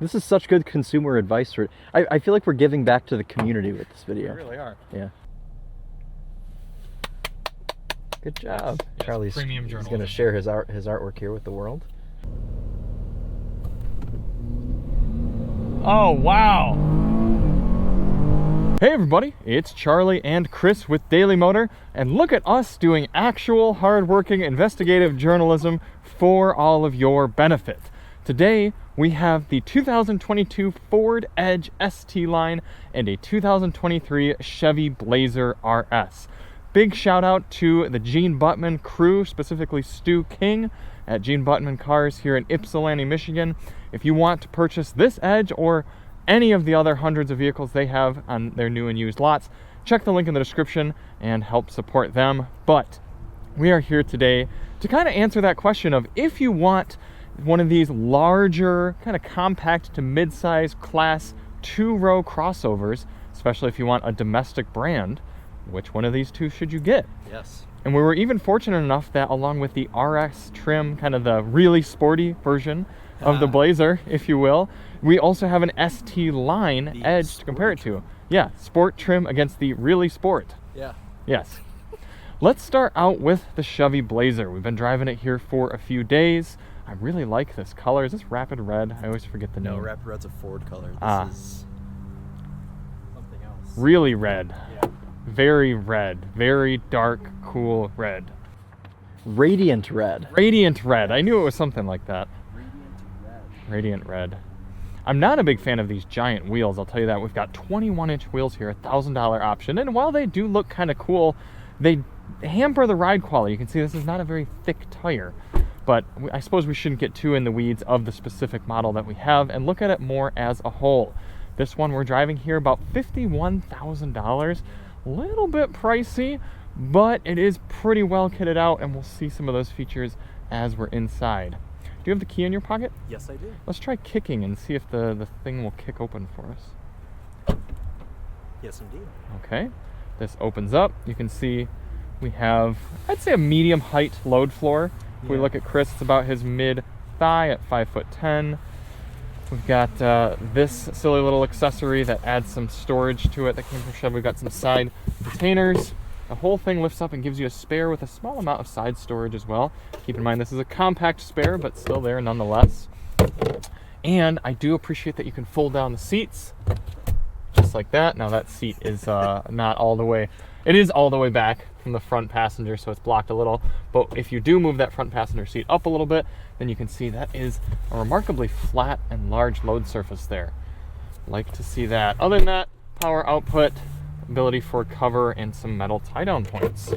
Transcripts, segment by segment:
This is such good consumer advice. I feel like we're giving back to the community with this video. We really are. Yeah. Good job. Yes, Charlie's premium he's journalism. going to share his artwork here with the world. Oh, wow. Hey everybody, it's Charlie and Chris with Daily Motor, and look at us doing actual hard-working investigative journalism for all of your benefit. Today, we have the 2022 Ford Edge ST line and a 2023 Chevy Blazer RS. Big shout out to the Gene Buttman crew, specifically Stu King at Gene Buttman Cars here in Ypsilanti, Michigan. If you want to purchase this Edge or any of the other hundreds of vehicles they have on their new and used lots, check the link in the description and help support them. But we are here today to kind of answer that question of, if you want one of these larger, kind of compact to mid-size class 2-row crossovers, especially if you want a domestic brand, which one of these two should you get? Yes. And we were even fortunate enough that along with the RS trim, kind of the really sporty version of the Blazer, if you will, we also have an ST line Edge to compare it to. Yeah, sport trim against the really sport. Yeah. Yes. Let's start out with the Chevy Blazer. We've been driving it here for a few days. I really like this color. Is this Rapid Red? I always forget the name. No, Rapid Red's a Ford color. This is something else. Really red. Yeah. Very red. Very dark, cool red. Radiant red. Radiant red. I knew it was something like that. Radiant red. I'm not a big fan of these giant wheels, I'll tell you that. We've got 21-inch wheels here, $1,000 option, and while they do look kind of cool, they hamper the ride quality. You can see this is not a very thick tire, but I suppose we shouldn't get too in the weeds of the specific model that we have and look at it more as a whole. This one we're driving here about $51,000, a little bit pricey, but it is pretty well kitted out, and we'll see some of those features as we're inside. Do you have the key in your pocket? Yes, I do. Let's try kicking and see if the thing will kick open for us. Yes, indeed. Okay, this opens up. You can see we have, I'd say, a medium height load floor. If we look at Chris, it's about his mid thigh at 5'10". We've got this silly little accessory that adds some storage to it that came from Chevy. We've got some side containers. The whole thing lifts up and gives you a spare with a small amount of side storage as well. Keep in mind this is a compact spare, but still there nonetheless. And I do appreciate that you can fold down the seats just like that. Now that seat is not all the way, it is all the way back from the front passenger, so it's blocked a little. But if you do move that front passenger seat up a little bit, then you can see that is a remarkably flat and large load surface there. Like to see that. Other than that, power output, ability for cover, and some metal tie-down points.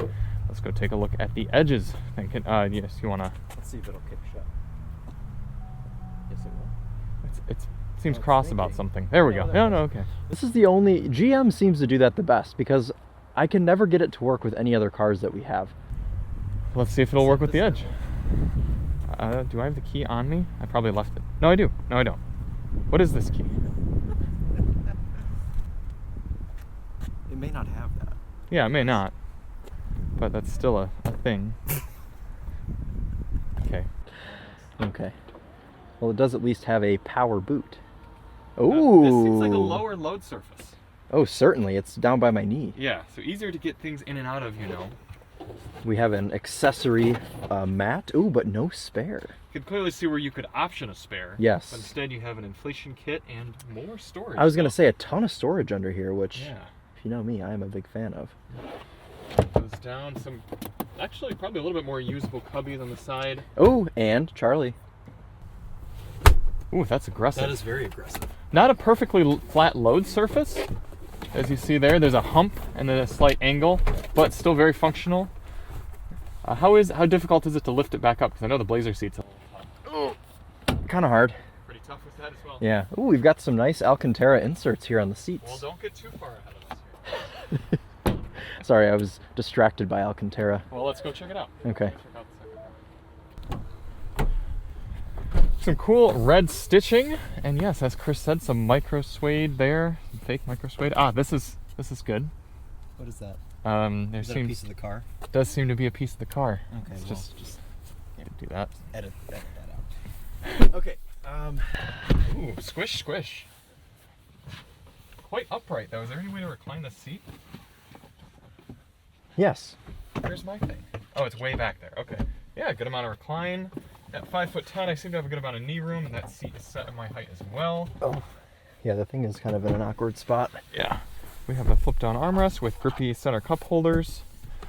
Let's go take a look at the edges. Yes, you wanna? Let's see if it'll kick shut. Yes, it will. It seems cross about something. There we go. No, okay. This is the only, GM seems to do that the best, because I can never get it to work with any other cars that we have. Let's see if it'll work with the Edge. Do I have the key on me? I probably left it. No, I do. No, I don't. What is this key? It may not have that. Yeah, it may not, but that's still a thing. Okay. Okay. Well, it does at least have a power boot. Oh. This seems like a lower load surface. Oh, certainly. It's down by my knee. Yeah, so easier to get things in and out of, you know. We have an accessory mat. Ooh, but no spare. You can clearly see where you could option a spare. Yes. But instead you have an inflation kit and more storage. I was going to say a ton of storage under here, which, yeah, if you know me, I am a big fan of. Goes down some, actually probably a little bit more usable cubbies on the side. Oh, and Charlie. Ooh, that's aggressive. That is very aggressive. Not a perfectly flat load surface. As you see there, there's a hump and then a slight angle, but still very functional. How difficult is it to lift it back up? Because I know the Blazer seat's a little tough. Kind of hard. Pretty tough with that as well. Yeah. Ooh, we've got some nice Alcantara inserts here on the seats. Well, don't get too far ahead of us here. Sorry, I was distracted by Alcantara. Well, let's go check it out. Okay. Check out the second row. Some cool red stitching, and yes, as Chris said, some micro suede there, some fake micro suede. This is good. What is that? There Is that a piece of the car? Does seem to be a piece of the car. Okay, Let's well, just do that. edit that out. Okay. Ooh, squish, squish. Quite upright though. Is there any way to recline the seat? Yes. Where's my thing? Oh, it's way back there. Okay. Yeah, good amount of recline. At 5'10", I seem to have a good amount of knee room, and that seat is set in my height as well. Oh. Yeah, the thing is kind of in an awkward spot. Yeah. We have a flip-down armrest with grippy center cup holders.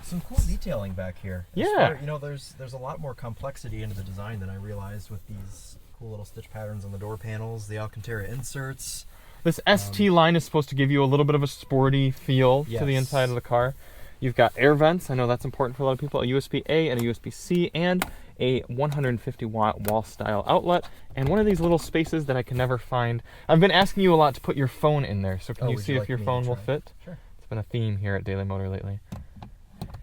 Some cool detailing back here. Yeah. You know, there's a lot more complexity into the design than I realized with these cool little stitch patterns on the door panels, the Alcantara inserts. This ST line is supposed to give you a little bit of a sporty feel to the Yes. inside of the car. You've got air vents. I know that's important for a lot of people. A USB-A and a USB-C, and a 150-watt wall-style outlet, and one of these little spaces that I can never find. I've been asking you a lot to put your phone in there, so can you see if your phone will fit? Sure. It's been a theme here at Daily Motor lately.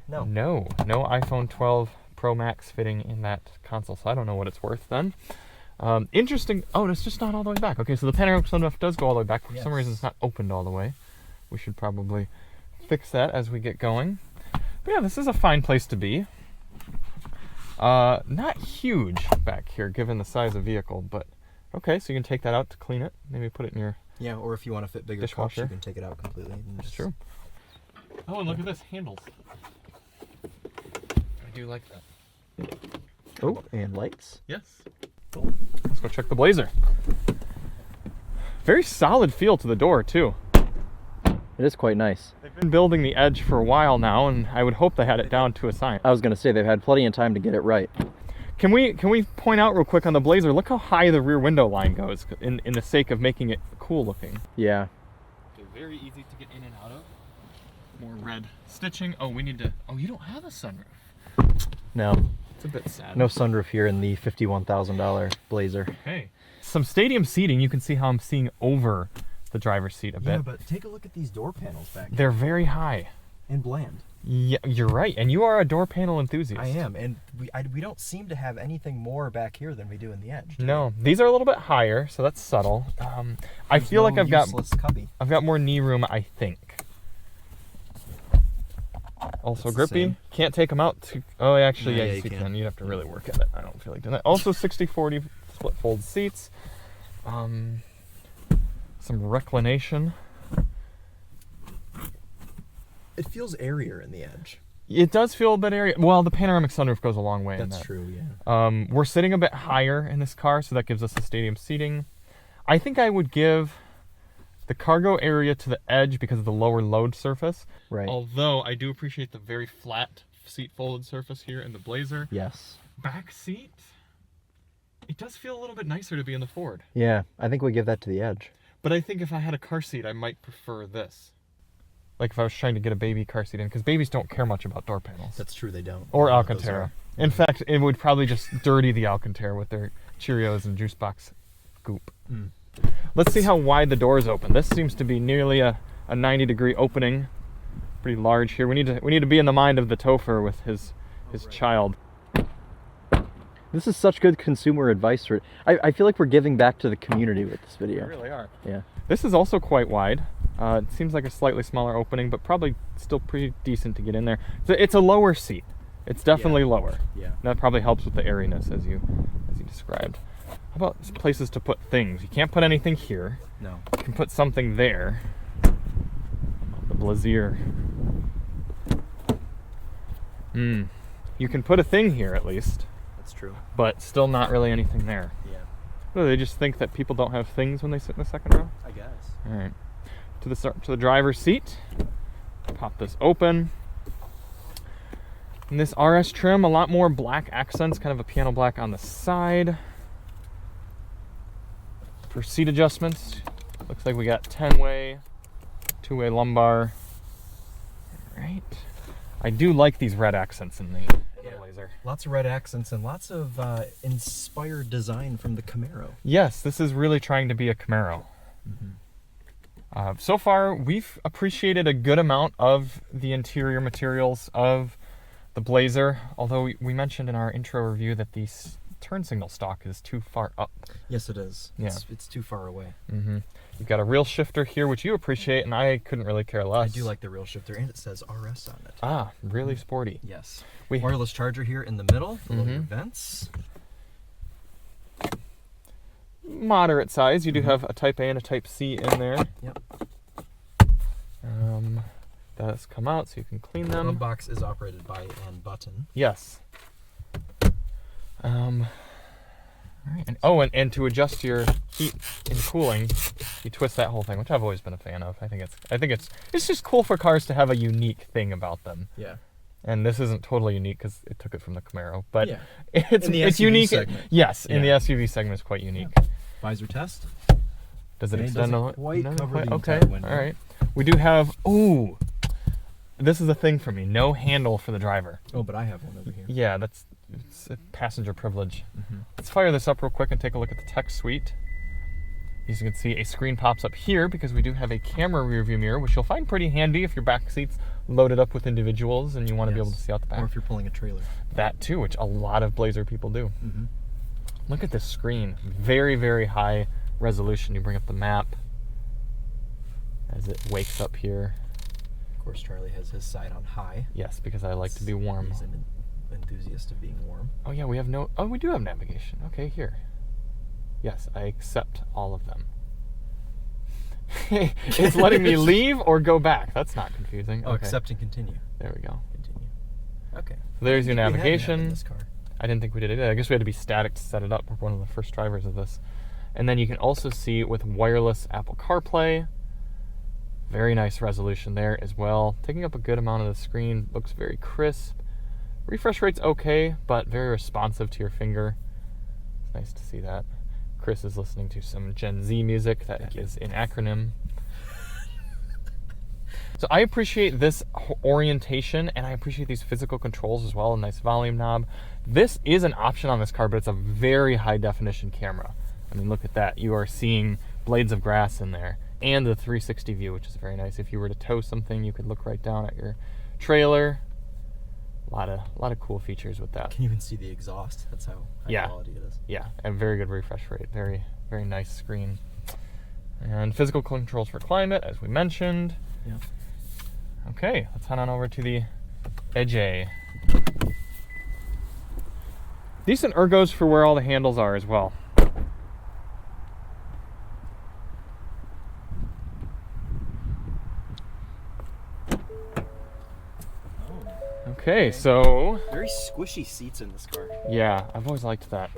No. No iPhone 12 Pro Max fitting in that console, so I don't know what it's worth then. Interesting. Oh, it's just not all the way back. Okay, so the panoramic sunroof does go all the way back. For some reason, it's not opened all the way. We should probably fix that as we get going. But yeah, this is a fine place to be. Not huge back here, given the size of vehicle, but okay, so you can take that out to clean it. Maybe put it in your Or if you want to fit bigger cups, you can take it out completely. That's true. Oh, and look at this, handles. I do like that. Oh, and lights. Yes. Cool. Let's go check the Blazer. Very solid feel to the door, too. It is quite nice. They've been building the Edge for a while now, and I would hope they had it down to a science. I was going to say, they've had plenty of time to get it right. Can we point out real quick on the Blazer, look how high the rear window line goes in the sake of making it cool looking. Yeah. Okay, very easy to get in and out of. More red stitching. Oh, we need to, you don't have a sunroof. No. It's a bit sad. No sunroof here in the $51,000 Blazer. Okay. Some stadium seating, you can see how I'm seeing over the driver's seat a bit. Yeah, but take a look at these door panels back here. They're very high. And bland. Yeah, you're right. And you are a door panel enthusiast. I am, and we don't seem to have anything more back here than we do in the Edge. No, these are a little bit higher, so that's subtle. I feel like I've got more knee room, I think. Also grippy. Can't take them out too. Oh, actually, yes, you can. You'd have to really work at it. I don't feel like doing that. Also 60/40 split fold seats. Some reclination. It feels airier in the Edge. It does feel a bit airy. Well, the panoramic sunroof goes a long way. That's true, yeah. We're sitting a bit higher in this car, so that gives us the stadium seating. I think I would give the cargo area to the Edge because of the lower load surface. Right. Although I do appreciate the very flat seat folded surface here in the Blazer. Yes. Back seat, it does feel a little bit nicer to be in the Ford. Yeah, I think we give that to the Edge. But I think if I had a car seat, I might prefer this. Like if I was trying to get a baby car seat in, because babies don't care much about door panels. That's true, they don't. Or Alcantara. In fact, it would probably just dirty the Alcantara with their Cheerios and juice box goop. Mm. Let's see how wide the doors open. This seems to be nearly a 90-degree opening. Pretty large here. We need to be in the mind of the Topher with his child. This is such good consumer advice. I feel like we're giving back to the community with this video. We really are. Yeah. This is also quite wide. It seems like a slightly smaller opening, but probably still pretty decent to get in there. So it's a lower seat. It's definitely lower. Yeah. That probably helps with the airiness as you described. How about places to put things? You can't put anything here. No. You can put something there. The Blazer. You can put a thing here at least. That's true. But still not really anything there. Yeah. What, do they just think that people don't have things when they sit in the second row? I guess. All right. To the driver's seat. Pop this open. And this RS trim, a lot more black accents, kind of a piano black on the side. For seat adjustments, looks like we got 10-way, 2-way lumbar. All right. I do like these red accents in the Blazer. Lots of red accents and lots of inspired design from the Camaro. Yes, this is really trying to be a Camaro. So far, we've appreciated a good amount of the interior materials of the Blazer, although we mentioned in our intro review that the turn signal stalk is too far up. Yes, it is. Yeah. It's too far away. You've got a real shifter here, which you appreciate, and I couldn't really care less. I do like the real shifter, and it says RS on it. Ah, really sporty. Yes. Wireless charger here in the middle, below your vents. moderate size. You do have a Type A and a Type C in there. Yep. Does come out so you can clean The them. glove box is operated by an button. Yes. All right. And to adjust your heat and cooling, you twist that whole thing, which I've always been a fan of. I think it's just cool for cars to have a unique thing about them. Yeah. And this isn't totally unique because it took it from the Camaro, but Yeah. it's In the it's SUV unique. segment. Yes, in the Yeah. SUV segment, it's quite unique. Visor test. Does it And it extend doesn't a lot? quite No, cover the okay. entire window. All right. We do have. Ooh, this is a thing for me. No handle for the driver. Oh, but I have one over here. Yeah, it's a passenger privilege. Let's fire this up real quick and take a look at the tech suite. As you can see, a screen pops up here because we do have a camera rear view mirror, which you'll find pretty handy if your back seat's loaded up with individuals and you want to be able to see out the back. Or if you're pulling a trailer. That too, which a lot of Blazer people do. Look at this screen. Very, very high resolution. You bring up the map as it wakes up here. Of course, Charlie has his side on high. Yes, because I like to be warm. He's an enthusiast of being warm. Oh yeah, we do have navigation. Okay, here. Yes, I accept all of them. It's letting me leave or go back. That's not confusing. Oh, okay. accept and continue. There we go. Continue. Okay. So there's your We had that navigation. in this car. I didn't think we did it. I guess we had to be static to set it up. We're one of the first drivers of this. And then you can also see with wireless Apple CarPlay. Very nice resolution there as well. Taking up a good amount of the screen. Looks very crisp. Refresh rate's okay, but very responsive to your finger. It's nice to see that. Chris is listening to some Gen Z music that is in acronym. So I appreciate this orientation, and I appreciate these physical controls as well. A nice volume knob. This is an option on this car, but it's a very high definition camera. I mean, look at that. You are seeing blades of grass in there, and the 360 view, which is very nice. If you were to tow something, you could look right down at your trailer. A lot of cool features with that. You can even see the exhaust. That's how high quality it is. Yeah, and very good refresh rate. Very, very nice screen. And physical controls for climate, as we mentioned. Yeah. Okay, let's head on over to the Edge A. Decent ergos for where all the handles are as well. Okay, so Very squishy seats in this car. yeah, I've always liked that.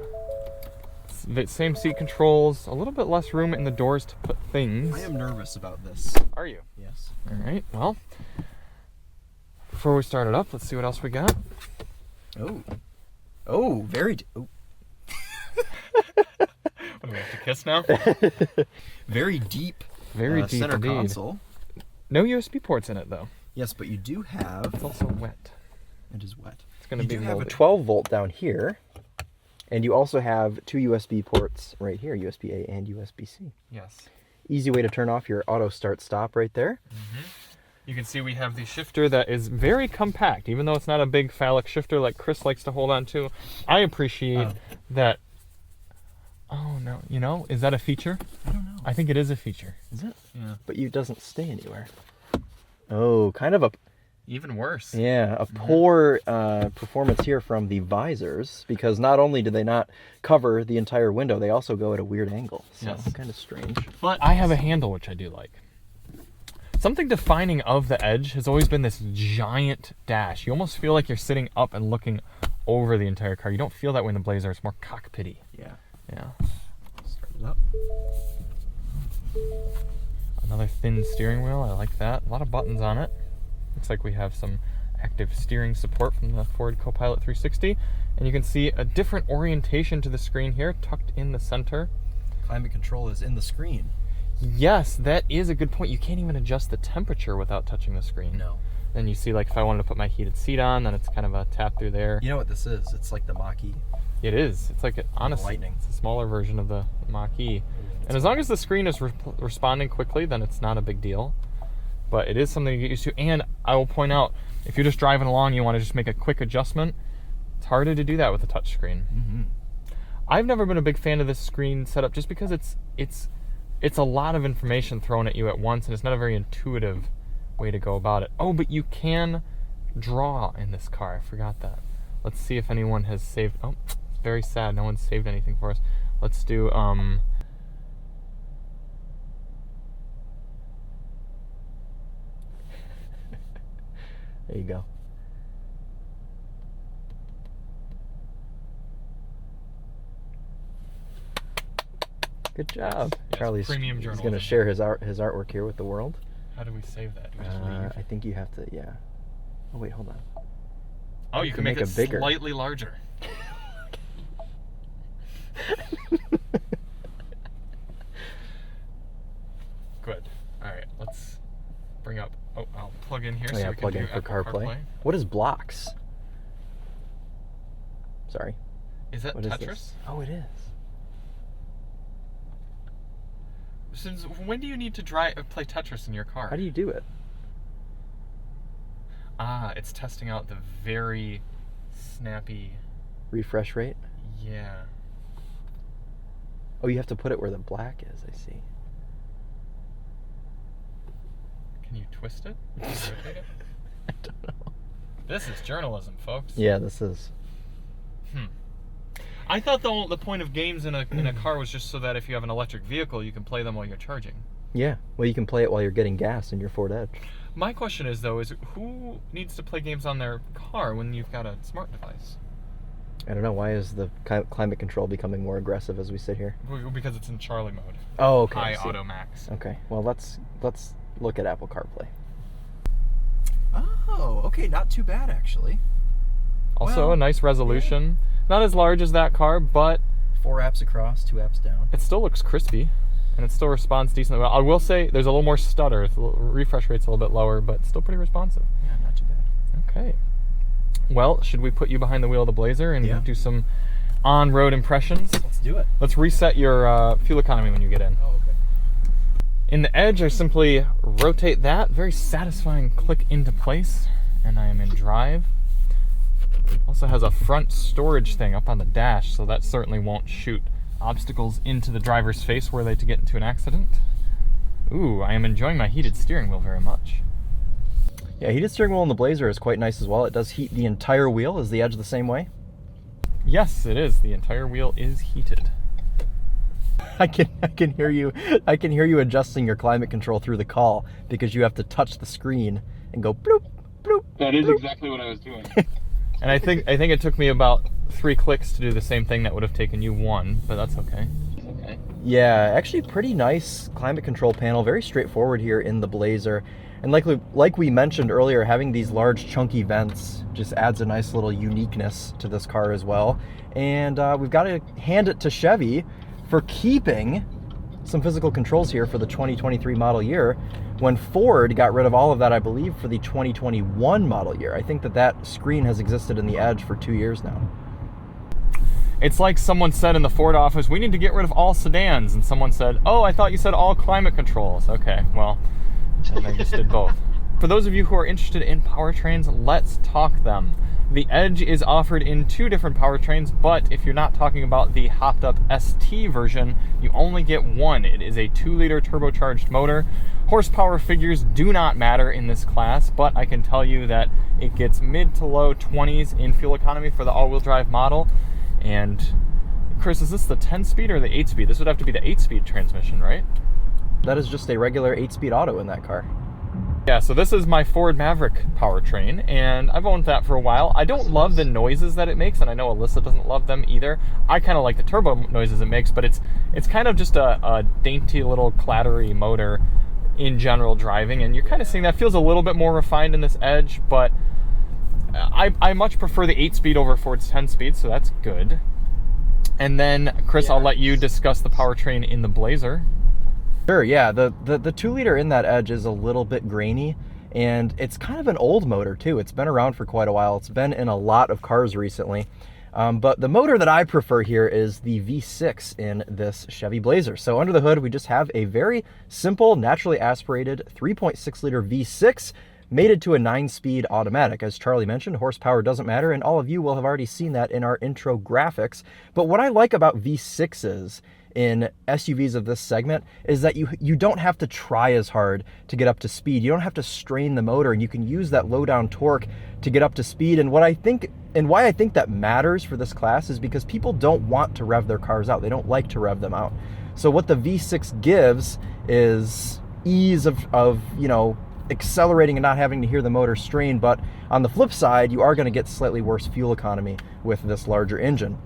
Same seat controls, a little bit less room in the doors to put things. I am nervous about this. Are you? Yes. All right, well, before we start it up, let's see what else we got. Oh, very. Oh. What do we have to kiss now? Very deep. Very deep center indeed. console. No USB ports in it though. Yes, but you do have. It's also wet. It is wet. It's going to be You do have a moldy. 12 volt down here, and you also have two USB ports right here, USB A and USB C. Yes. Easy way to turn off your auto start stop right there. You can see we have the shifter that is very compact, even though it's not a big phallic shifter like Chris likes to hold on to. I appreciate that. Oh no, is that a feature? I don't know. I think it is a feature. Is it? Yeah. But it doesn't stay anywhere. Oh, kind of a Even worse. poor performance here from the visors, because not only do they not cover the entire window, they also go at a weird angle. So Yes. kind of strange. But I have a handle, which I do like. Something defining of the Edge has always been this giant dash. You almost feel like you're sitting up and looking over the entire car. You don't feel that way in the Blazer. It's more cockpity. Yeah. Yeah. Start it up. Another thin steering wheel. I like that. A lot of buttons on it. Looks like we have some active steering support from the Ford Copilot 360. And you can see a different orientation to the screen here, tucked in the center. Climate control is in the screen. Yes, that is a good point. You can't even adjust the temperature without touching the screen. No. Then you see, like, if I wanted to put my heated seat on, then it's kind of a tap through there. You know what this is? It's like the Mach-E. It is. It's like, honestly, Lightning. it's a smaller version of the Mach-E. And as long as the screen is responding quickly, then it's not a big deal. But it is something to get used to. And I will point out, if you're just driving along, you want to just make a quick adjustment, it's harder to do that with a touch screen. Mm-hmm. I've never been a big fan of this screen setup just because it's a lot of information thrown at you at once, and it's not a very intuitive way to go about it. Oh, but you can draw in this car. I forgot that. Let's see if anyone has saved. Oh, it's very sad. No one's saved anything for us. Let's do There you go. Good job. Yes, Charlie's premium he's journalism. going to share his artwork here with the world. How do we save that? Do we just leave? I think you have to, yeah. Oh, wait, hold on. Oh, you can make it bigger. slightly larger. Good. All right, let's bring up. Oh, I'll plug in here Oh, so yeah, we can plug do in for Apple CarPlay. What is blocks? Sorry. Is that What Tetris? is this? Oh, it is. Since when do you need to play Tetris in your car? How do you do it? Ah, it's testing out the very snappy. Refresh rate? Yeah. Oh, you have to put it where the black is, I see. Can you twist it? Can you rotate it? I don't know. This is journalism, folks. Yeah, this is. I thought the point of games in a car was just so that if you have an electric vehicle, you can play them while you're charging. Yeah, well, you can play it while you're getting gas in your Ford Edge. My question is, though, is who needs to play games on their car when you've got a smart device? I don't know, why is the climate control becoming more aggressive as we sit here? Because it's in Charlie mode. Oh, okay. High Auto Max. Okay, well, let's look at Apple CarPlay. Oh, okay, not too bad, actually. Also, Well, a nice resolution. Yeah. Not as large as that car, but 4 apps across, 2 apps down. it still looks crispy, and it still responds decently well. I will say there's a little more stutter. The refresh rate's a little bit lower, but still pretty responsive. Yeah, not too bad. Okay. Well, should we put you behind the wheel of the Blazer and do some on-road impressions? Let's do it. Let's reset your fuel economy when you get in. Oh, okay. In the Edge, I simply rotate that. Very satisfying click into place, and I am in drive. Also has a front storage thing up on the dash, so that certainly won't shoot obstacles into the driver's face were they to get into an accident. Ooh, I am enjoying my heated steering wheel very much. Yeah, heated steering wheel in the Blazer is quite nice as well. It does heat the entire wheel. Is the Edge the same way? Yes, it is. The entire wheel is heated. I can hear you adjusting your climate control through the call because you have to touch the screen and go bloop bloop. That is exactly what I was doing. And I think it took me about 3 clicks to do the same thing that would have taken you 1, but that's okay. Okay. Yeah, actually pretty nice climate control panel. Very straightforward here in the Blazer. And like we mentioned earlier, having these large chunky vents just adds a nice little uniqueness to this car as well. And we've got to hand it to Chevy for keeping some physical controls here for the 2023 model year, when Ford got rid of all of that, I believe, for the 2021 model year. I think that screen has existed in the Edge for 2 years now. It's like someone said in the Ford office, we need to get rid of all sedans. And someone said, oh, I thought you said all climate controls. Okay, well, and they just did both. For those of you who are interested in powertrains, let's talk them. The Edge is offered in 2 different powertrains, but if you're not talking about the hopped up ST version, you only get one. It is a 2-liter turbocharged motor. Horsepower figures do not matter in this class, but I can tell you that it gets mid to low 20s in fuel economy for the all-wheel drive model. And Chris, is this the 10-speed or the 8-speed? This would have to be the 8-speed transmission, right? That is just a regular 8-speed auto in that car. Yeah, so this is my Ford Maverick powertrain, and I've owned that for a while. I don't love the noises that it makes, and I know Alyssa doesn't love them either. I kind of like the turbo noises it makes, but it's kind of just a dainty little clattery motor in general driving, and you're kind of seeing that feels a little bit more refined in this Edge, but I much prefer the 8-speed over Ford's 10-speed, so that's good. And then, Chris, I'll let you discuss the powertrain in the Blazer. Sure, yeah. The 2-liter in that Edge is a little bit grainy, and it's kind of an old motor too. It's been around for quite a while. It's been in a lot of cars recently. But the motor that I prefer here is the V6 in this Chevy Blazer. So under the hood, we just have a very simple, naturally aspirated 3.6-liter V6 mated to a 9-speed automatic. As Charlie mentioned, horsepower doesn't matter, and all of you will have already seen that in our intro graphics. But what I like about V6s in SUVs of this segment is that you don't have to try as hard to get up to speed. You don't have to strain the motor, and you can use that low down torque to get up to speed. And why I think that matters for this class is because people don't want to rev their cars out. They don't like to rev them out. So what the V6 gives is ease of accelerating and not having to hear the motor strain. But On the flip side, you are going to get slightly worse fuel economy with this larger engine.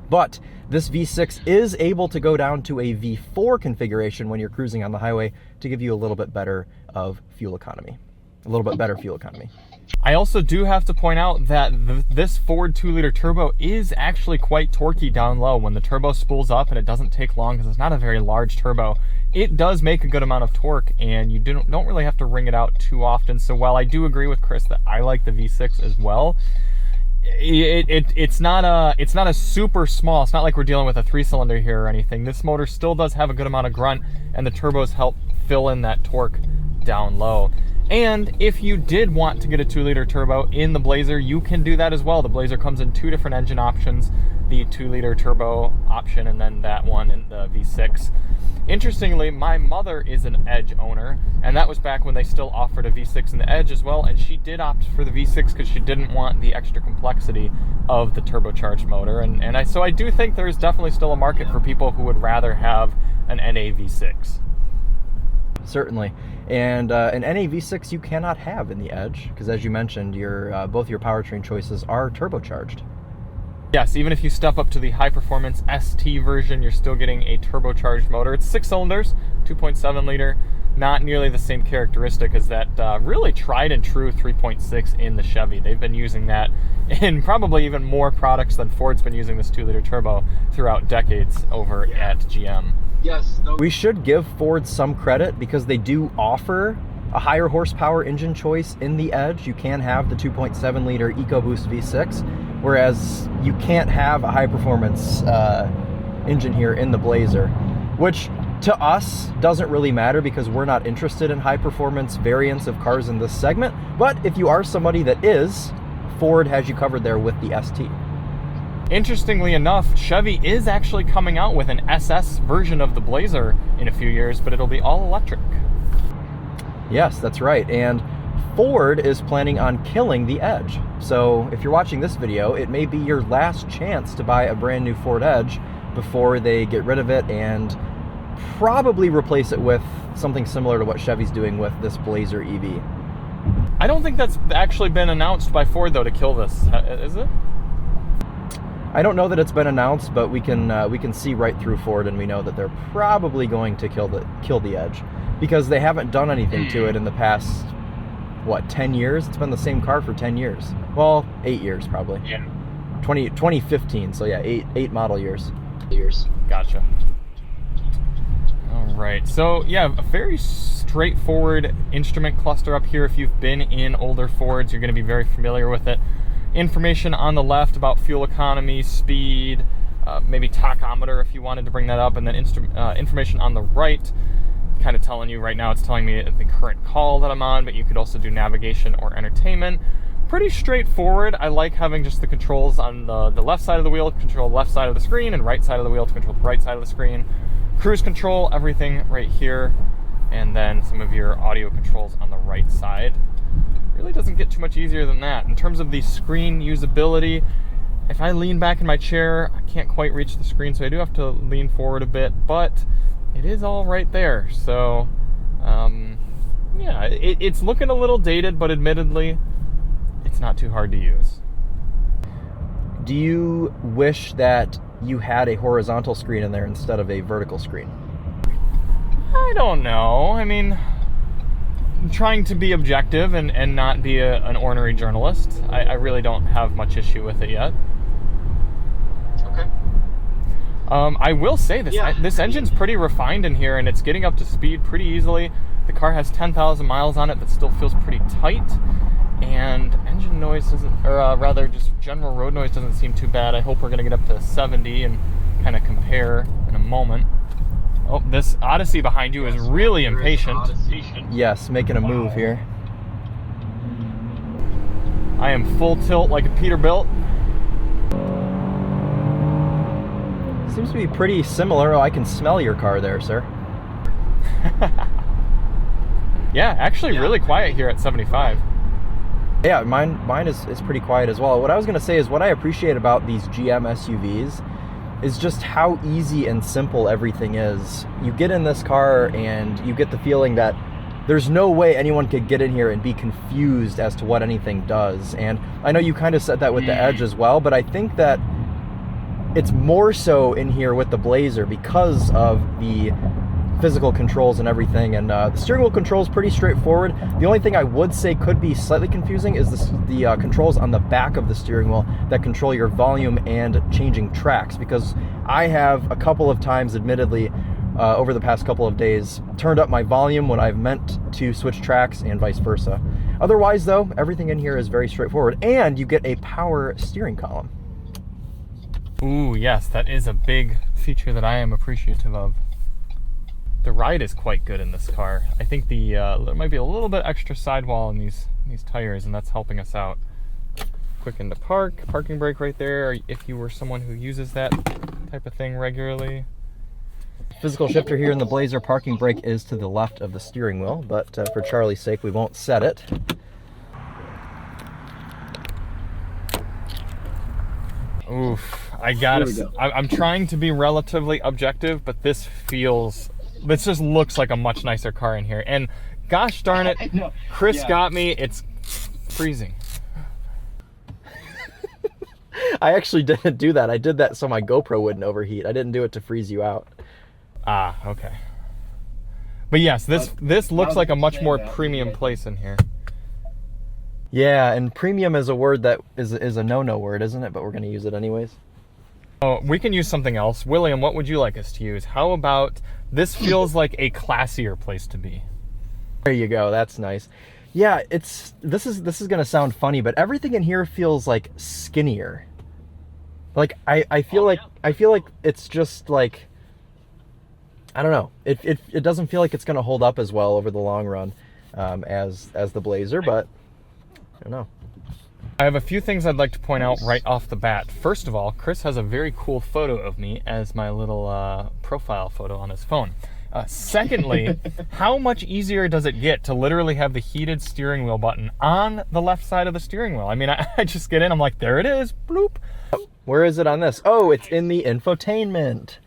But this V6 is able to go down to a V4 configuration when you're cruising on the highway to give you a little bit better of fuel economy. A little bit better fuel economy. I also do have to point out that this Ford 2-liter turbo is actually quite torquey down low. When the turbo spools up, and it doesn't take long because it's not a very large turbo, it does make a good amount of torque, and you don't really have to wring it out too often. So while I do agree with Chris that I like the V6 as well, it's not a super small. It's not like we're dealing with a 3-cylinder here or anything. This motor still does have a good amount of grunt, and the turbos help fill in that torque down low. And if you did want to get a 2-liter turbo in the Blazer, you can do that as well. The Blazer comes in 2 different engine options, the 2-liter turbo option and then that one in the V6. Interestingly, my mother is an Edge owner, and that was back when they still offered a V6 in the Edge as well, and she did opt for the V6 because she didn't want the extra complexity of the turbocharged motor. So I do think there's definitely still a market for people who would rather have an NA V6. Certainly. And an NA V6 you cannot have in the Edge because, as you mentioned, both your powertrain choices are turbocharged. Yes, even if you step up to the high-performance ST version, you're still getting a turbocharged motor. It's 6 cylinders, 2.7 liter, not nearly the same characteristic as that really tried and true 3.6 in the Chevy. They've been using that in probably even more products than Ford's been using this 2-liter turbo throughout decades over at GM. Yes. No. We should give Ford some credit because they do offer a higher horsepower engine choice in the Edge. You can have the 2.7 liter EcoBoost V6, whereas you can't have a high performance engine here in the Blazer, which to us doesn't really matter because we're not interested in high performance variants of cars in this segment. But if you are somebody that is, Ford has you covered there with the ST. Interestingly enough, Chevy is actually coming out with an SS version of the Blazer in a few years, but it'll be all electric. Yes, that's right. And Ford is planning on killing the Edge. So if you're watching this video, it may be your last chance to buy a brand new Ford Edge before they get rid of it and probably replace it with something similar to what Chevy's doing with this Blazer EV. I don't think that's actually been announced by Ford, though, to kill this. Is it? I don't know that it's been announced, but we can see right through Ford, and we know that they're probably going to kill the Edge because they haven't done anything to it in the past, 10 years? It's been the same car for 10 years. Well, 8 years probably. Yeah. 2015, so yeah, eight model years. Gotcha. All right, so yeah, a very straightforward instrument cluster up here. If you've been in older Fords, you're going to be very familiar with it. Information on the left about fuel economy, speed, maybe tachometer if you wanted to bring that up, and then information on the right, kind of telling you right now, it's telling me the current call that I'm on, but you could also do navigation or entertainment. Pretty straightforward. I like having just the controls on the left side of the wheel to control the left side of the screen, and right side of the wheel to control the right side of the screen. Cruise control, everything right here, and then some of your audio controls on the right side. Really doesn't get too much easier than that. In terms of the screen usability, if I lean back in my chair, I can't quite reach the screen, so I do have to lean forward a bit, but it is all right there. So, yeah, it's looking a little dated, but admittedly, it's not too hard to use. Do you wish that you had a horizontal screen in there instead of a vertical screen? I don't know. I mean, I'm trying to be objective and not be an ornery journalist. I really don't have much issue with it yet. Okay. I will say this engine's pretty refined in here, and it's getting up to speed pretty easily. The car has 10,000 miles on it, but still feels pretty tight. And engine noise doesn't, or rather just general road noise doesn't seem too bad. I hope we're gonna get up to 70 and kind of compare in a moment. Oh, this Odyssey behind you is really impatient. Yes, making a move here. I am full tilt like a Peterbilt. Seems to be pretty similar. Oh, I can smell your car there, sir. Yeah, actually really quiet here at 75. Yeah, mine is pretty quiet as well. What I was going to say is what I appreciate about these GM SUVs is just how easy and simple everything is. You get in this car and you get the feeling that there's no way anyone could get in here and be confused as to what anything does. And I know you kind of said that with the Edge as well, but I think that it's more so in here with the Blazer because of the physical controls and everything. And the steering wheel control is pretty straightforward. The only thing I would say could be slightly confusing is the controls on the back of the steering wheel that control your volume and changing tracks, because I have a couple of times, admittedly, over the past couple of days, turned up my volume when I've meant to switch tracks and vice versa. Otherwise, though, everything in here is very straightforward, and you get a power steering column. Ooh, yes, that is a big feature that I am appreciative of. The ride is quite good in this car. I think there might be a little bit extra sidewall in these tires, and that's helping us out. Quick into park, parking brake right there, if you were someone who uses that type of thing regularly. Physical shifter here in the Blazer. Parking brake is to the left of the steering wheel, but for Charlie's sake, we won't set it. Oof, I'm trying to be relatively objective, but this just looks like a much nicer car in here. And gosh darn it, Chris got me, it's freezing. I actually didn't do that. I did that so my GoPro wouldn't overheat. I didn't do it to freeze you out. Ah, okay. But yes, this looks like a much more premium place in here. Yeah, and premium is a word that is a no-no word, isn't it? But we're going to use it anyways. Oh, we can use something else. William, what would you like us to use? How about this feels like a classier place to be? There you go. That's nice. Yeah, this is going to sound funny, but everything in here feels like skinnier. Like I feel like it's just like, I don't know. It doesn't feel like it's going to hold up as well over the long run as the Blazer, but I don't know. I have a few things I'd like to point out right off the bat. First of all, Chris has a very cool photo of me as my little profile photo on his phone. Secondly, how much easier does it get to literally have the heated steering wheel button on the left side of the steering wheel? I mean, I just get in, I'm like, there it is, bloop. Where is it on this? Oh, it's in the infotainment.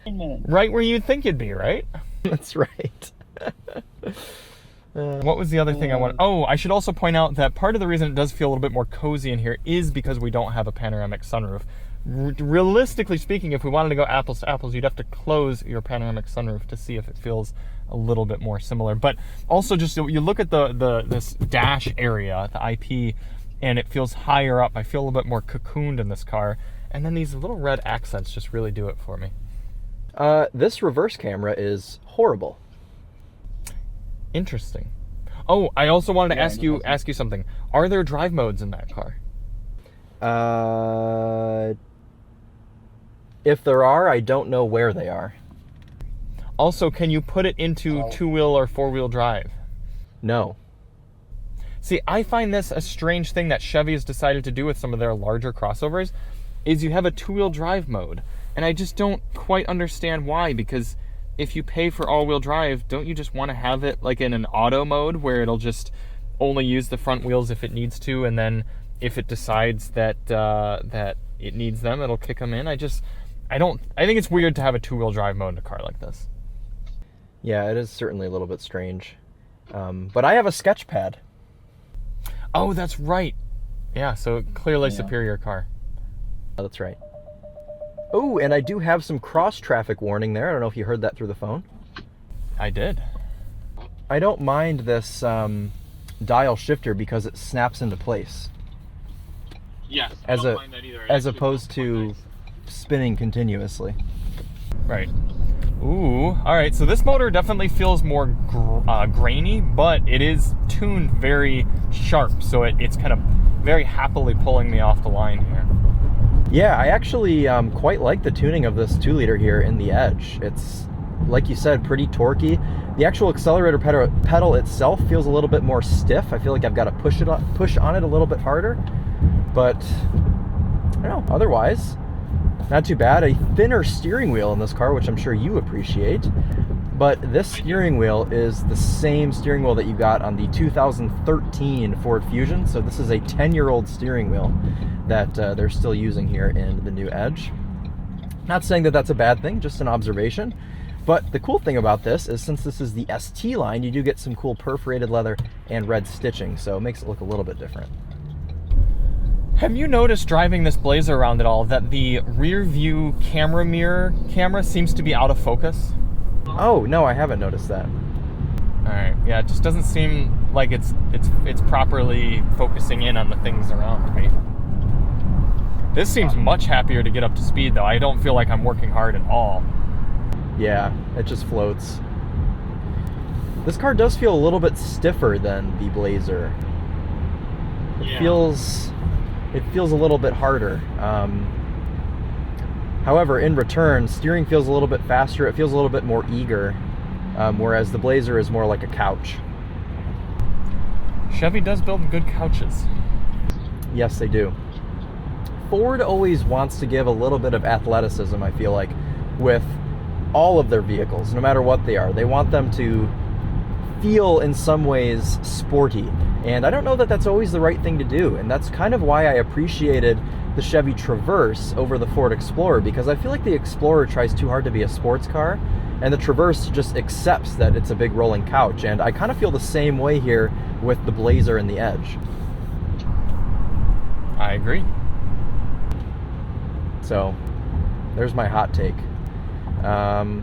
Right where you'd think it'd be, right? That's right. What was the other thing I wanted? Oh, I should also point out that part of the reason it does feel a little bit more cozy in here is because we don't have a panoramic sunroof. Realistically speaking, if we wanted to go apples to apples, you'd have to close your panoramic sunroof to see if it feels a little bit more similar. But also, just you look at this dash area, the IP, and it feels higher up. I feel a little bit more cocooned in this car. And then these little red accents just really do it for me. This reverse camera is horrible. Interesting. Oh, I also wanted to ask you something. Are there drive modes in that car? If there are, I don't know where they are. Also, can you put it into two-wheel or four-wheel drive? No. See, I find this a strange thing that Chevy has decided to do with some of their larger crossovers, is you have a two-wheel drive mode. And I just don't quite understand why, because if you pay for all-wheel drive, don't you just want to have it like in an auto mode where it'll just only use the front wheels if it needs to, and then if it decides that it needs them, it'll kick them in? I think it's weird to have a two-wheel drive mode in a car like this. Yeah, it is certainly a little bit strange. But I have a sketch pad. Oh, that's right. Yeah, so clearly superior car. That's right. Oh, and I do have some cross-traffic warning there. I don't know if you heard that through the phone. I did. I don't mind this dial shifter because it snaps into place. Yes, I don't mind that either. As opposed to spinning continuously. Right. Ooh, all right, so this motor definitely feels more grainy, but it is tuned very sharp, so it's kind of very happily pulling me off the line here. Yeah, I actually quite like the tuning of this 2-liter here in the Edge. It's, like you said, pretty torquey. The actual accelerator pedal itself feels a little bit more stiff. I feel like I've got to push on it a little bit harder. But, I don't know, otherwise, not too bad. A thinner steering wheel in this car, which I'm sure you appreciate. But this steering wheel is the same steering wheel that you got on the 2013 Ford Fusion. So this is a 10-year-old steering wheel that they're still using here in the new Edge. Not saying that that's a bad thing, just an observation. But the cool thing about this is since this is the ST line, you do get some cool perforated leather and red stitching, so it makes it look a little bit different. Have you noticed driving this Blazer around at all that the rear view camera mirror camera seems to be out of focus? Oh, no, I haven't noticed that. All right, yeah, it just doesn't seem like it's properly focusing in on the things around me. This seems much happier to get up to speed, though. I don't feel like I'm working hard at all. Yeah, it just floats. This car does feel a little bit stiffer than the Blazer. It feels a little bit harder. However, in return, steering feels a little bit faster. It feels a little bit more eager, whereas the Blazer is more like a couch. Chevy does build good couches. Yes, they do. Ford always wants to give a little bit of athleticism, I feel like, with all of their vehicles, no matter what they are. They want them to feel in some ways sporty. And I don't know that that's always the right thing to do. And that's kind of why I appreciated the Chevy Traverse over the Ford Explorer, because I feel like the Explorer tries too hard to be a sports car, and the Traverse just accepts that it's a big rolling couch. And I kind of feel the same way here with the Blazer and the Edge. I agree. So, there's my hot take. Yeah,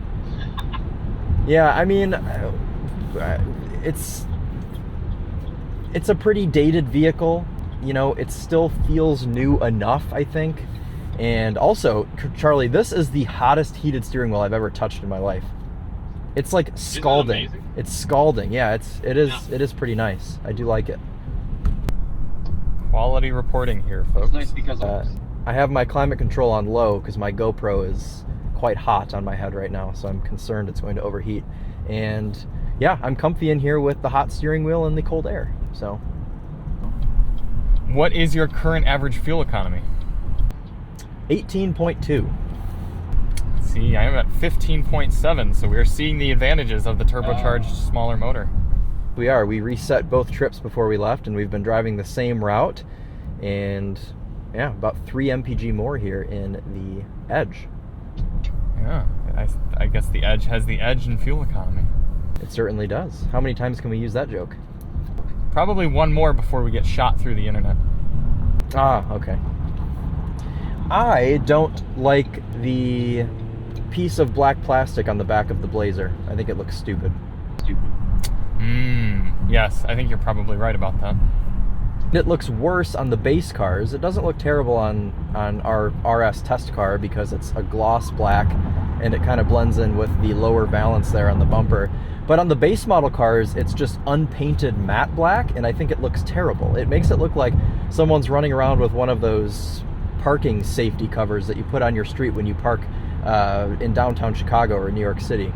I mean, it's a pretty dated vehicle. You know, it still feels new enough, I think. And also, Charlie, this is the hottest heated steering wheel I've ever touched in my life. It's like scalding. It's scalding. Yeah, it is pretty nice. I do like it. Quality reporting here, folks. It's nice because I have my climate control on low because my GoPro is quite hot on my head right now, so I'm concerned it's going to overheat. And yeah, I'm comfy in here with the hot steering wheel and the cold air. So, what is your current average fuel economy? 18.2. See, I am at 15.7, so we're seeing the advantages of the turbocharged smaller motor. We are. We reset both trips before we left, and we've been driving the same route. And yeah, about 3 mpg more here in the Edge. Yeah, I guess the Edge has the edge in fuel economy. It certainly does. How many times can we use that joke? Probably one more before we get shot through the internet. Ah, okay. I don't like the piece of black plastic on the back of the Blazer. I think it looks stupid. Yes, I think you're probably right about that. It looks worse on the base cars. It doesn't look terrible on our RS test car because it's a gloss black and it kind of blends in with the lower valance there on the bumper. But on the base model cars, it's just unpainted matte black, and I think it looks terrible. It makes it look like someone's running around with one of those parking safety covers that you put on your street when you park in downtown Chicago or New York City.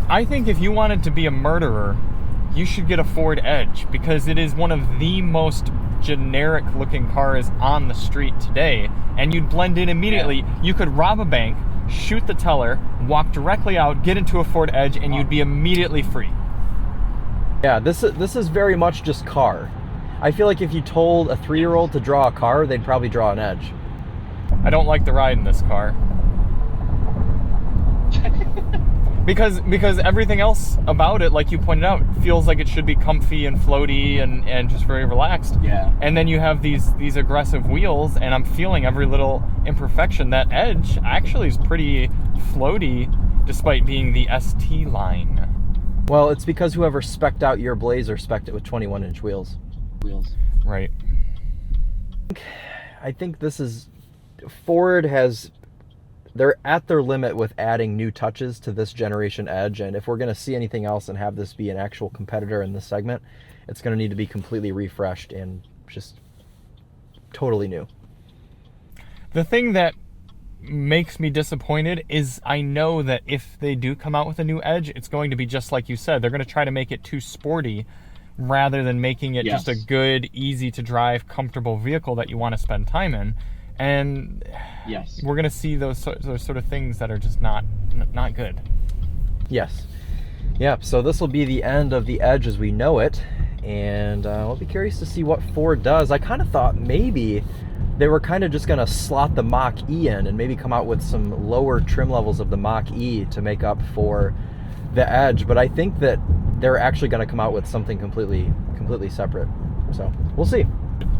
I think if you wanted to be a murderer, you should get a Ford Edge, because it is one of the most generic looking cars on the street today, and you'd blend in immediately. Yeah. You could rob a bank, shoot the teller, walk directly out, get into a Ford Edge, and you'd be immediately free. Yeah, this is very much just car. I feel like if you told a 3-year-old to draw a car, they'd probably draw an Edge. I don't like the ride in this car. Because everything else about it, like you pointed out, feels like it should be comfy and floaty and just very relaxed. Yeah. And then you have these aggressive wheels, and I'm feeling every little imperfection. That Edge actually is pretty floaty, despite being the ST line. Well, it's because whoever spec'd out your Blazer spec'd it with 21-inch wheels. Right. I think this is... Ford has... They're at their limit with adding new touches to this generation Edge, and if we're going to see anything else and have this be an actual competitor in this segment, it's going to need to be completely refreshed and just totally new. The thing that makes me disappointed is I know that if they do come out with a new Edge, it's going to be just like you said. They're going to try to make it too sporty rather than making it just a good, easy to drive, comfortable vehicle that you want to spend time in. And we're going to see those sort of things that are just not good. Yes. Yeah, so this will be the end of the Edge as we know it. And I'll be curious to see what Ford does. I kind of thought maybe they were kind of just going to slot the Mach-E in and maybe come out with some lower trim levels of the Mach-E to make up for the Edge, but I think that they're actually going to come out with something completely separate. So we'll see.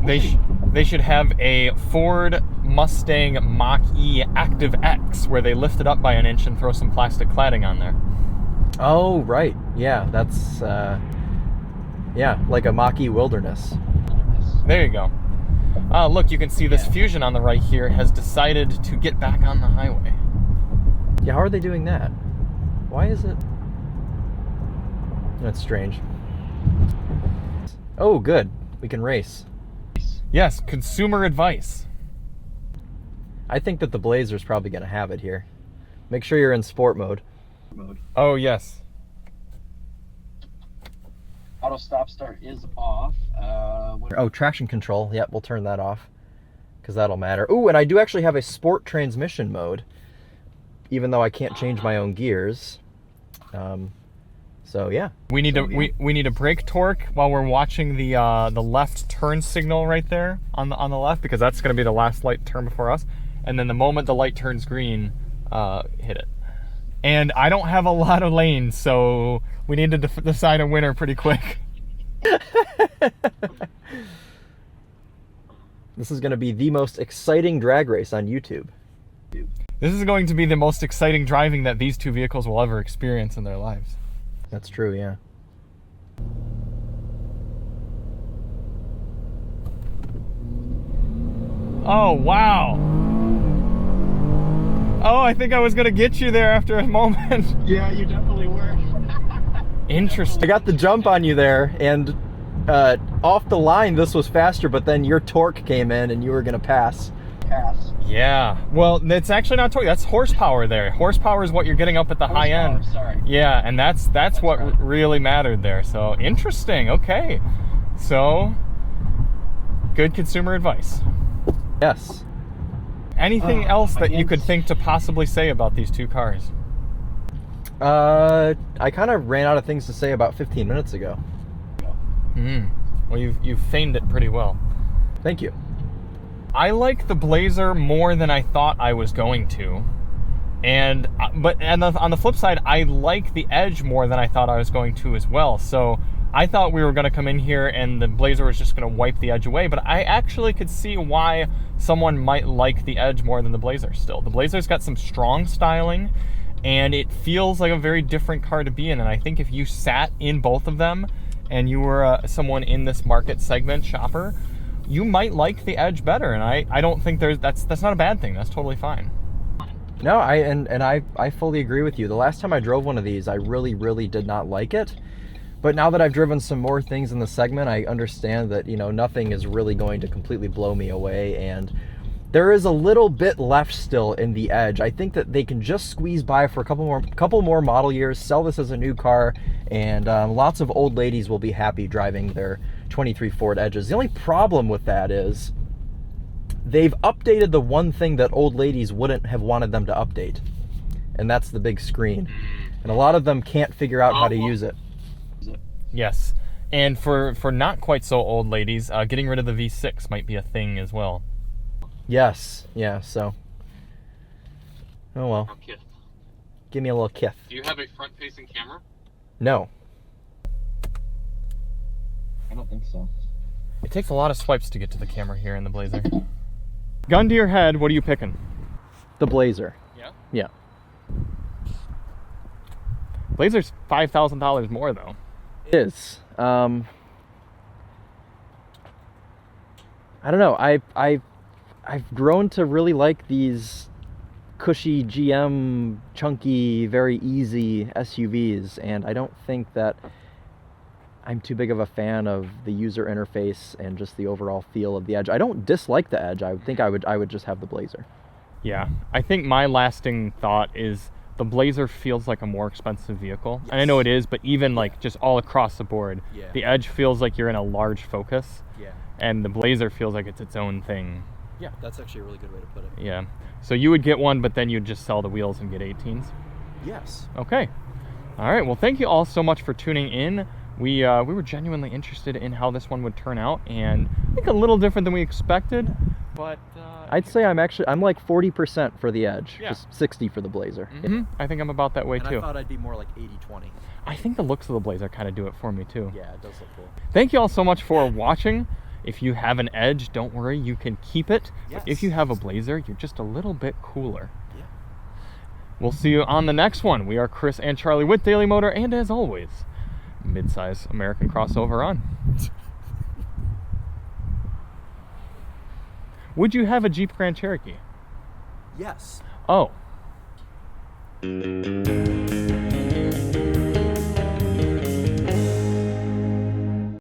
They should have a Ford Mustang Mach-E Active X where they lift it up by an inch and throw some plastic cladding on there. Oh, right. Yeah, that's like a Mach-E Wilderness. There you go. Look, you can see this Fusion on the right here has decided to get back on the highway. Yeah, how are they doing that? Why is it? That's strange. Oh, good. We can race. Yes, consumer advice. I think that the Blazer's probably going to have it here. Make sure you're in sport mode. Oh, yes. Auto stop start is off. Oh, traction control. Yep, we'll turn that off because that'll matter. Ooh, and I do actually have a sport transmission mode, even though I can't change my own gears. So yeah. We need a brake torque while we're watching the left turn signal right there on the left, because that's going to be the last light turn before us. And then the moment the light turns green, hit it. And I don't have a lot of lanes, so we need to decide a winner pretty quick. This is going to be the most exciting drag race on YouTube. This is going to be the most exciting driving that these two vehicles will ever experience in their lives. That's true, yeah. Oh, wow. Oh, I think I was going to get you there after a moment. Yeah, you definitely were. Interesting. I got the jump on you there, and off the line this was faster, but then your torque came in and you were going to pass. Yeah. Well, it's actually not torque. That's horsepower there. Horsepower is what you're getting up at the high end. Sorry. Yeah, and that's what right. really mattered there. So, interesting. Okay. So, good consumer advice. Yes. Anything else that you could think to possibly say about these two cars? I kind of ran out of things to say about 15 minutes ago. Well, you've feigned it pretty well. Thank you. I like the Blazer more than I thought I was going to. But on the flip side, I like the Edge more than I thought I was going to as well. So I thought we were going to come in here and the Blazer was just going to wipe the Edge away, but I actually could see why someone might like the Edge more than the Blazer still. The Blazer's got some strong styling, and it feels like a very different car to be in. And I think if you sat in both of them and you were someone in this market segment shopper, you might like the Edge better. And I don't think that's not a bad thing. That's totally fine. No, I fully agree with you. The last time I drove one of these, I really did not like it. But now that I've driven some more things in the segment, I understand that, nothing is really going to completely blow me away. And there is a little bit left still in the Edge. I think that they can just squeeze by for a couple more model years, sell this as a new car, and lots of old ladies will be happy driving their 23 Ford Edges. The only problem with that is they've updated the one thing that old ladies wouldn't have wanted them to update, and that's the big screen. And a lot of them can't figure out how to use it. Yes. And for not quite so old ladies, getting rid of the V6 might be a thing as well. Yes. Yeah, so. Oh well. Kith. Give me a little kith. Do you have a front-facing camera? No. I don't think so. It takes a lot of swipes to get to the camera here in the Blazer. Gun to your head, what are you picking? The Blazer. Yeah? Yeah. Blazer's $5,000 more, though. It is. I don't know. I've grown to really like these cushy GM, chunky, very easy SUVs, and I don't think that I'm too big of a fan of the user interface and just the overall feel of the Edge. I don't dislike the Edge. I think I would just have the Blazer. Yeah, I think my lasting thought is the Blazer feels like a more expensive vehicle. Yes. And I know it is, but even like just all across the board, the Edge feels like you're in a large Focus. Yeah. And the Blazer feels like it's its own thing. Yeah, that's actually a really good way to put it. Yeah. So you would get one, but then you'd just sell the wheels and get 18s? Yes. Okay. All right. Well, thank you all so much for tuning in. We were genuinely interested in how this one would turn out, and I think a little different than we expected, But I'd say I'm like 40% for the Edge, Yeah. just 60 for the Blazer. I think I'm about that way And too. I thought I'd be more like 80-20. I think the looks of the Blazer kind of do it for me too. Yeah, it does look cool. Thank you all so much for watching. If you have an Edge, don't worry, you can keep it. But if Yes. you have a Blazer, you're just a little bit cooler. Yeah. We'll see you on the next one. We are Chris and Charlie with Daily Motor, and as always, Midsize American crossover on. Would you have a Jeep Grand Cherokee? Yes. Oh.